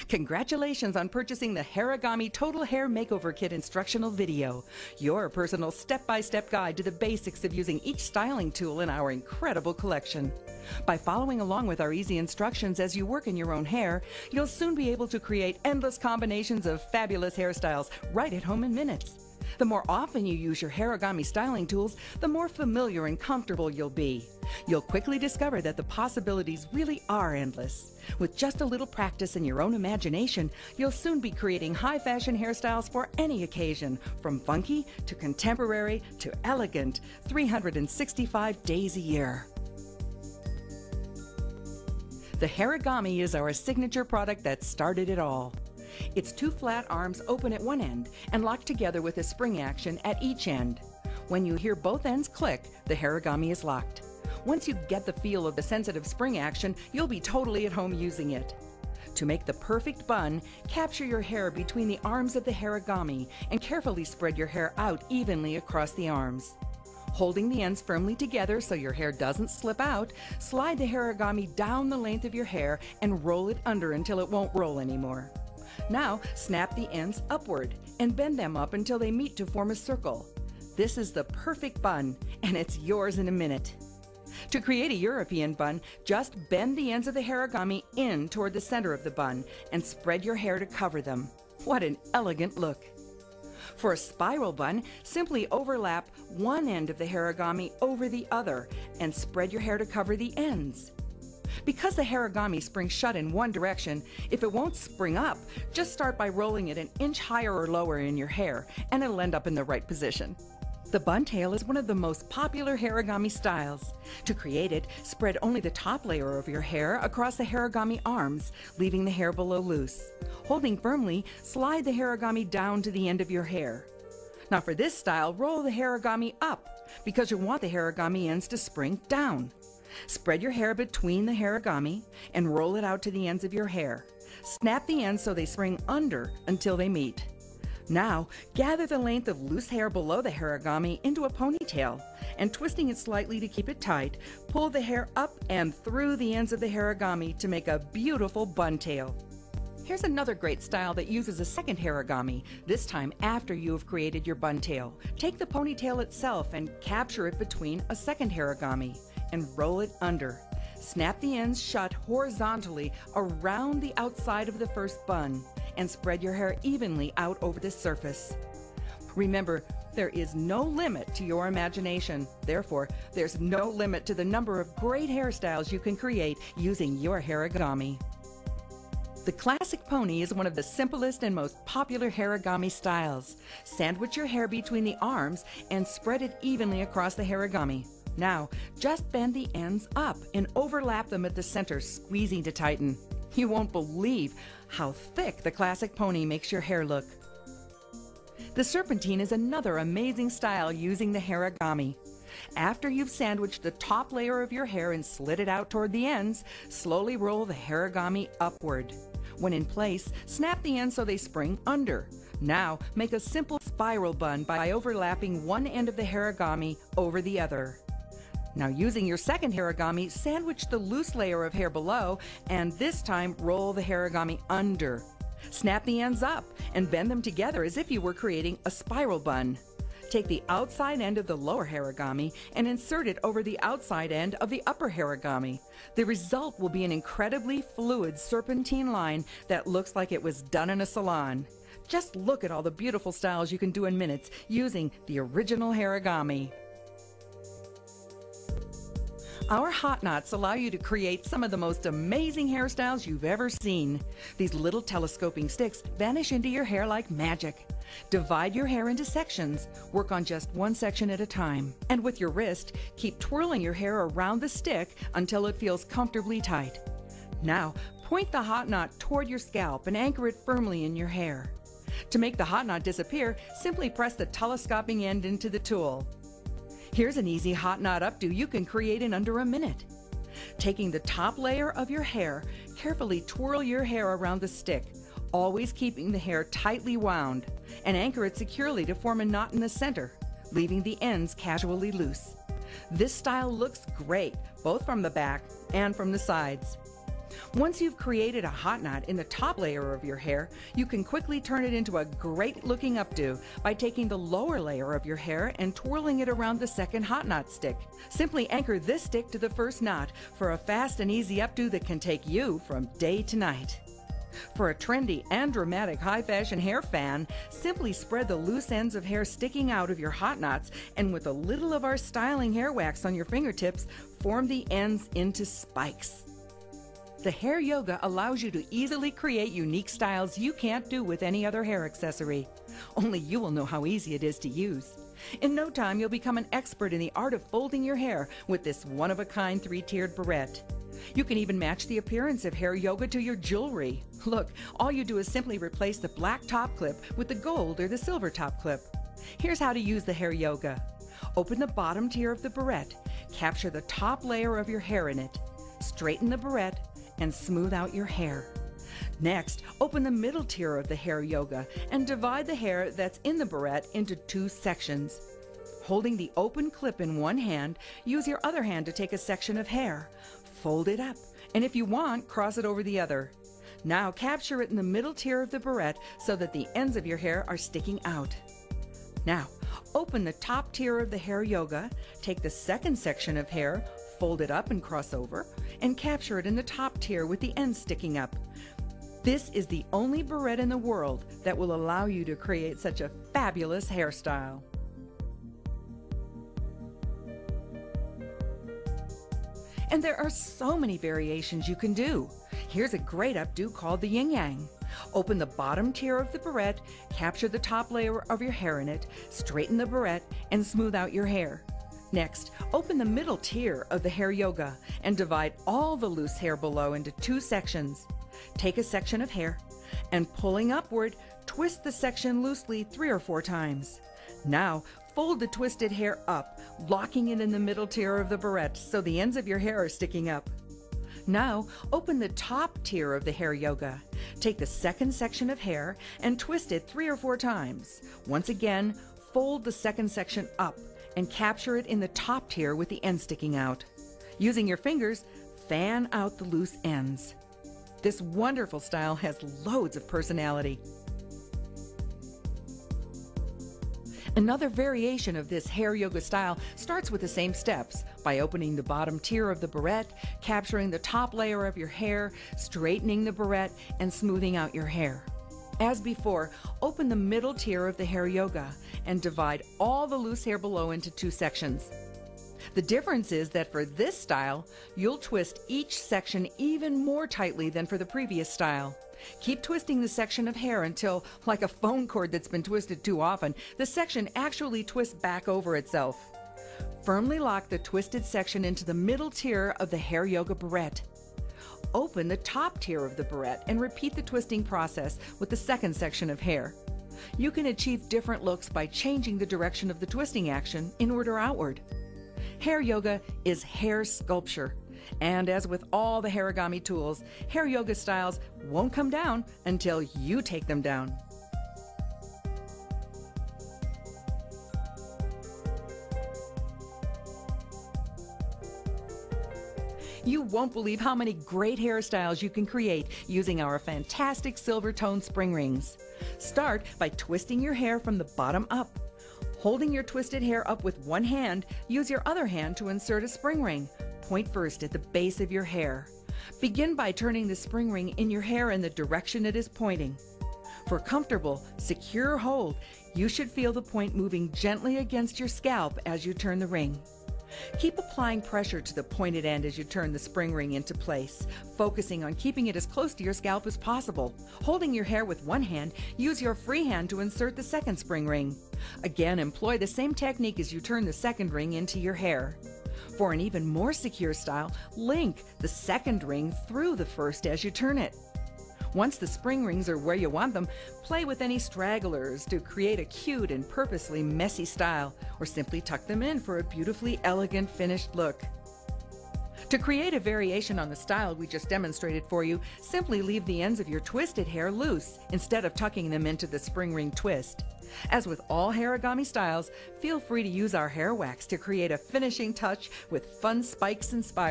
Congratulations on purchasing the Harigami Total Hair Makeover Kit instructional video, your personal step-by-step guide to the basics of using each styling tool in our incredible collection. By following along with our easy instructions as you work in your own hair, you'll soon be able to create endless combinations of fabulous hairstyles right at home in minutes. The more often you use your Harigami styling tools, the more familiar and comfortable you'll be. You'll quickly discover that the possibilities really are endless. With just a little practice and your own imagination, you'll soon be creating high-fashion hairstyles for any occasion, from funky to contemporary to elegant, 365 days a year. The Harigami is our signature product that started it all. Its two flat arms open at one end and lock together with a spring action at each end. When you hear both ends click, the Harigami is locked. Once you get the feel of the sensitive spring action, you'll be totally at home using it. To make the perfect bun, capture your hair between the arms of the Harigami and carefully spread your hair out evenly across the arms. Holding the ends firmly together so your hair doesn't slip out, slide the Harigami down the length of your hair and roll it under until it won't roll anymore. Now, snap the ends upward and bend them up until they meet to form a circle. This is the perfect bun, and it's yours in a minute. To create a European bun, just bend the ends of the Harigami in toward the center of the bun and spread your hair to cover them. What an elegant look! For a spiral bun, simply overlap one end of the Harigami over the other and spread your hair to cover the ends. Because the Harigami springs shut in one direction, if it won't spring up, just start by rolling it an inch higher or lower in your hair, and it'll end up in the right position. The bun tail is one of the most popular Harigami styles. To create it, spread only the top layer of your hair across the Harigami arms, leaving the hair below loose. Holding firmly, slide the Harigami down to the end of your hair. Now for this style, roll the Harigami up, because you want the Harigami ends to spring down. Spread your hair between the Harigami and roll it out to the ends of your hair. Snap the ends so they spring under until they meet. Now, gather the length of loose hair below the Harigami into a ponytail, and twisting it slightly to keep it tight, pull the hair up and through the ends of the Harigami to make a beautiful bun tail. Here's another great style that uses a second Harigami, this time after you have created your bun tail. Take the ponytail itself and capture it between a second Harigami and roll it under. Snap the ends shut horizontally around the outside of the first bun and spread your hair evenly out over the surface. Remember, there is no limit to your imagination. Therefore, there's no limit to the number of great hairstyles you can create using your Harigami. The classic pony is one of the simplest and most popular Harigami styles. Sandwich your hair between the arms and spread it evenly across the Harigami. Now, just bend the ends up and overlap them at the center, squeezing to tighten. You won't believe how thick the classic pony makes your hair look. The serpentine is another amazing style using the Harigami. After you've sandwiched the top layer of your hair and slid it out toward the ends, slowly roll the Harigami upward. When in place, snap the ends so they spring under. Now, make a simple spiral bun by overlapping one end of the Harigami over the other. Now, using your second Harigami, sandwich the loose layer of hair below and this time roll the Harigami under. Snap the ends up and bend them together as if you were creating a spiral bun. Take the outside end of the lower Harigami and insert it over the outside end of the upper Harigami. The result will be an incredibly fluid serpentine line that looks like it was done in a salon. Just look at all the beautiful styles you can do in minutes using the original Harigami. Our hot knots allow you to create some of the most amazing hairstyles you've ever seen. These little telescoping sticks vanish into your hair like magic. Divide your hair into sections. Work on just one section at a time. And with your wrist, keep twirling your hair around the stick until it feels comfortably tight. Now, point the hot knot toward your scalp and anchor it firmly in your hair. To make the hot knot disappear, simply press the telescoping end into the tool. Here's an easy hot knot updo you can create in under a minute. Taking the top layer of your hair, carefully twirl your hair around the stick, always keeping the hair tightly wound, and anchor it securely to form a knot in the center, leaving the ends casually loose. This style looks great, both from the back and from the sides. Once you've created a hot knot in the top layer of your hair, you can quickly turn it into a great looking updo by taking the lower layer of your hair and twirling it around the second hot knot stick. Simply anchor this stick to the first knot for a fast and easy updo that can take you from day to night. For a trendy and dramatic high-fashion hair fan, simply spread the loose ends of hair sticking out of your hot knots and with a little of our styling hair wax on your fingertips, form the ends into spikes. The hair yoga allows you to easily create unique styles you can't do with any other hair accessory. Only you will know how easy it is to use. In no time, you'll become an expert in the art of folding your hair with this one-of-a-kind three-tiered barrette. You can even match the appearance of hair yoga to your jewelry. Look, all you do is simply replace the black top clip with the gold or the silver top clip. Here's how to use the hair yoga. Open the bottom tier of the barrette, capture the top layer of your hair in it, straighten the barrette, and smooth out your hair. Next, open the middle tier of the hair yoga and divide the hair that's in the barrette into two sections. Holding the open clip in one hand, use your other hand to take a section of hair. Fold it up, and if you want, cross it over the other. Now capture it in the middle tier of the barrette so that the ends of your hair are sticking out. Now, open the top tier of the hair yoga, take the second section of hair, fold it up and cross over, and capture it in the top tier with the ends sticking up. This is the only barrette in the world that will allow you to create such a fabulous hairstyle. And there are so many variations you can do. Here's a great updo called the yin yang. Open the bottom tier of the barrette, capture the top layer of your hair in it, straighten the barrette, and smooth out your hair. Next, open the middle tier of the hair yoga and divide all the loose hair below into two sections. Take a section of hair and pulling upward, twist the section loosely 3 or 4 times. Now, fold the twisted hair up, locking it in the middle tier of the barrette so the ends of your hair are sticking up. Now, open the top tier of the hair yoga. Take the second section of hair and twist it 3 or 4 times. Once again, fold the second section up and capture it in the top tier with the end sticking out. Using your fingers, fan out the loose ends. This wonderful style has loads of personality. Another variation of this hair yoga style starts with the same steps by opening the bottom tier of the barrette, capturing the top layer of your hair, straightening the barrette, and smoothing out your hair. As before, open the middle tier of the hair yoga and divide all the loose hair below into two sections. The difference is that for this style, you'll twist each section even more tightly than for the previous style. Keep twisting the section of hair until, like a phone cord that's been twisted too often, the section actually twists back over itself. Firmly lock the twisted section into the middle tier of the hair yoga barrette. Open the top tier of the barrette and repeat the twisting process with the second section of hair. You can achieve different looks by changing the direction of the twisting action inward or outward. Hair yoga is hair sculpture. And as with all the harigami tools, hair yoga styles won't come down until you take them down. You won't believe how many great hairstyles you can create using our fantastic silver tone spring rings. Start by twisting your hair from the bottom up. Holding your twisted hair up with one hand, use your other hand to insert a spring ring. Point first at the base of your hair. Begin by turning the spring ring in your hair in the direction it is pointing. For comfortable, secure hold, you should feel the point moving gently against your scalp as you turn the ring. Keep applying pressure to the pointed end as you turn the spring ring into place, focusing on keeping it as close to your scalp as possible. Holding your hair with one hand, use your free hand to insert the second spring ring. Again, employ the same technique as you turn the second ring into your hair. For an even more secure style, link the second ring through the first as you turn it. Once the spring rings are where you want them, play with any stragglers to create a cute and purposely messy style, or simply tuck them in for a beautifully elegant finished look. To create a variation on the style we just demonstrated for you, simply leave the ends of your twisted hair loose instead of tucking them into the spring ring twist. As with all harigami styles, feel free to use our hair wax to create a finishing touch with fun spikes and spirals.